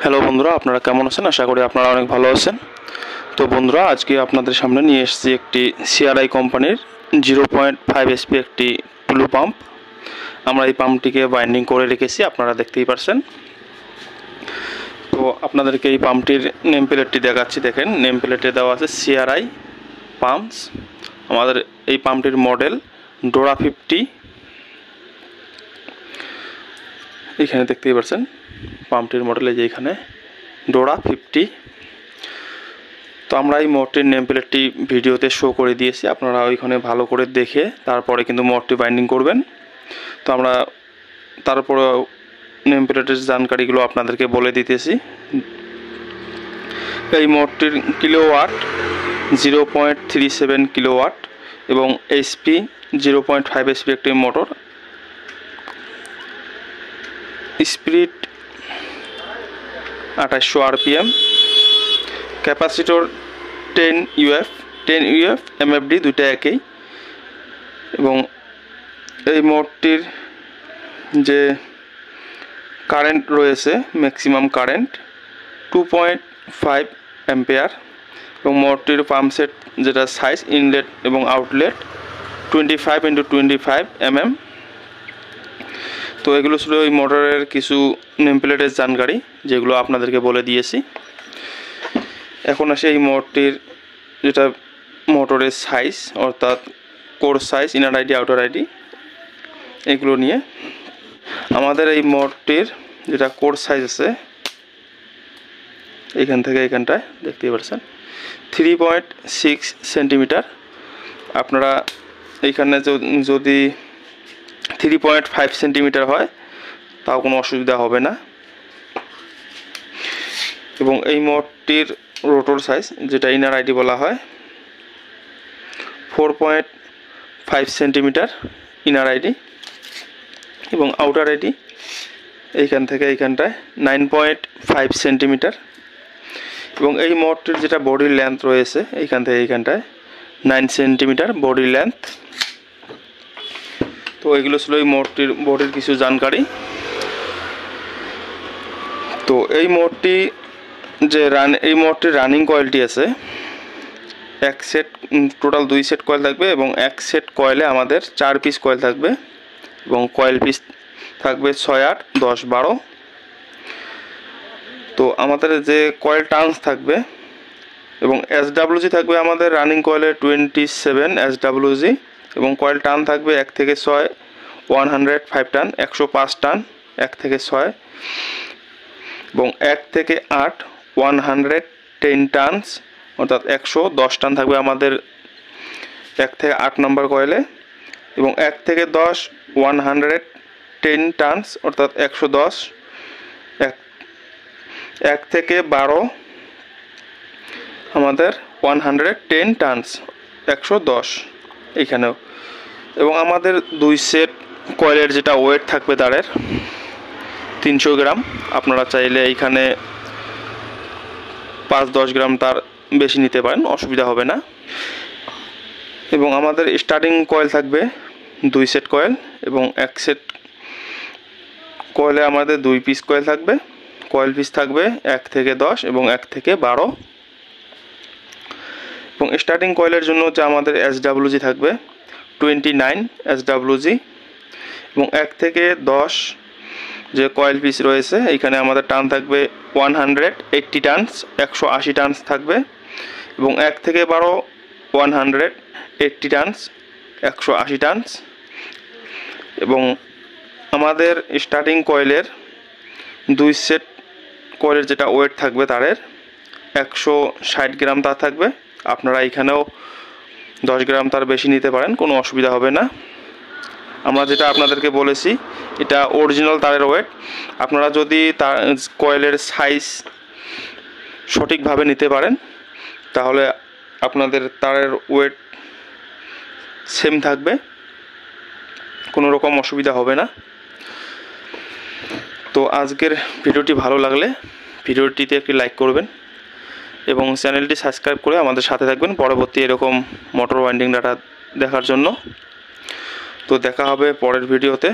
Hello বন্ধুরা, আপনারা কেমন আছেন? আশা করি আপনারা অনেক ভালো আছেন। তো বন্ধুরা, আজকে আপনাদের সামনে নিয়ে এসেছি একটি সিআরআই কোম্পানির 0.5 এসপি একটি টুলু পাম্প। আমরা এই পাম্পটিকে বাইন্ডিং করে রেখেছি, আপনারা দেখতেই পারছেন। তো আপনাদেরকে এই পাম্পটির নেম প্লেটটি দেখাচ্ছি। দেখেন, নেম প্লেটে দেওয়া আছে সিআরআই পাম্পস। আমাদের এই পাম্পটির মডেল ডোরা 50। এখানে দেখতেই পাচ্ছেন পাম্পটির মডেল, এই যে এখানে ডোরা 50। তো আমরা এই মোটরটির নেম প্লেটটি ভিডিওতে শো করে দিয়েছি, আপনারা ওইখানে ভালো করে দেখে তারপরে কিন্তু মোটরটি বাইন্ডিং করবেন। তো আমরা তারপরে নেম প্লেটের জানকারিগুলো আপনাদেরকে বলে দিতেছি। এই মোটরটির কিলোওয়াট 0.37 কিলোওয়াট এবং এসপি 0.5 এসপি একটি motor. Speed 2800 RPM, capacitor 10 UF, MFD দুইটা একই। এবং এই মোটরটির যে কারেন্ট রয়েছে, ম্যাক্সিমাম কারেন্ট 2.5 অ্যাম্পিয়ার। এবং মোটরটির পাম্প সেট যেটা সাইজ, ইনলেট এবং আউটলেট 25x25 mm। তো এগুলো ছিল এই মোটরের কিছু নেম প্লেটের জানকারি, যেগুলো আপনাদেরকে বলে দিয়েছি। এখন আসে এই মোটরটির যেটা মোটরের সাইজ, অর্থাৎ core size, inner ID, outer ID, এগুলো নিয়ে। আমাদের এই মোটরটির যেটা কোর সাইজ আছে, এখান থেকে এখানটায় দেখতেই পাচ্ছেন 3.6 সেন্টিমিটার। আপনারা এইখানে যদি 3.5 সেন্টিমিটার হয় তাও কোনো অসুবিধা হবে না। এবং এই মোটরটির রোটর সাইজ, যেটা ইনার আইডি বলা হয়, 4.5 সেন্টিমিটার ইনার আইডি। এবং আউটার আইডি এইখান থেকে এইখানটায় 9.5 সেন্টিমিটার। এবং এই মোটরটির যেটা বডির লেন্থ রয়েছে, এইখান থেকে এইখানটায় 9 সেন্টিমিটার বডির লেন্থ। তো এগুলো ছিল এই মোটরটির বডির কিছু জানকারি। তো এই মোটরটি এই মোটরটির রানিং কয়েলটি আছে এক সেট, টোটাল 2 সেট কয়েল থাকবে। এবং এক সেট কয়েলে আমাদের 4 পিস কয়েল থাকবে এবং কয়েল পিস থাকবে 6, 8, 10, 12। তো আমাদের যে কয়েল টার্নস থাকবে এবং SWG থাকবে আমাদের রানিং কয়েলে 27 SWG। এবং কয়েল টার্ন থাকবে 1 থেকে 6 105 টান, 105 টান 1 থেকে 6। এবং 1 থেকে 8 110 টানস, অর্থাৎ 110 টান থাকবে আমাদের 1 থেকে 8 নম্বর কয়েলে। এবং 1 থেকে 10 110 টানস, অর্থাৎ 110। 1 থেকে 12 আমাদের 110 টানস, 110 এইখানেও। এবং আমাদের 2 সেট কয়েলের যেটা ওয়েট থাকবে তারের 300 গ্রাম। আপনারা চাইলে এইখানে 5-10 গ্রাম তার বেশি নিতে পারেন, অসুবিধা হবে না। এবং আমাদের স্টার্টিং কয়েল থাকবে 2 সেট কয়েল। এবং 1 সেট কয়েলে আমাদের 2 পিস কয়েল থাকবে। কয়েল পিস থাকবে 1 থেকে 10 এবং 1 থেকে 12। এবং স্টার্টিং কয়েলের জন্য যে আমাদের SWG থাকবে 29 SWG। এবং 1 থেকে 10 যে কয়েল পিস রয়েছে, এইখানে আমাদের টান থাকবে 180 টানস, 180 টানস থাকবে। এবং 1 থেকে 12 180 টানস, 180 টানস। এবং আমাদের স্টার্টিং কয়েলের 2 সেট কয়েলের যেটা ওয়েট থাকবে তারের 160 গ্রাম তার থাকবে। আপনারা এখানেও 10 গ্রাম তার বেশি নিতে পারেন, কোনো অসুবিধা হবে না। আমরা যেটা আপনাদেরকে বলেছি, এটা অরিজিনাল তারের ওয়েট। আপনারা যদি তার কয়েলের সাইজ সঠিকভাবে নিতে পারেন তাহলে আপনাদের তারের ওয়েট সেম থাকবে, কোনো রকম অসুবিধা হবে না। তো আজকের ভিডিওটি ভালো লাগলে ভিডিওটিতে একটি লাইক করবেন এবং চ্যানেলটি সাবস্ক্রাইব করে আমাদের সাথে থাকবেন পরবর্তী এরকম মোটর ওয়াইন্ডিং ডাটা দেখার জন্য। তো দেখা হবে পরের ভিডিওতে।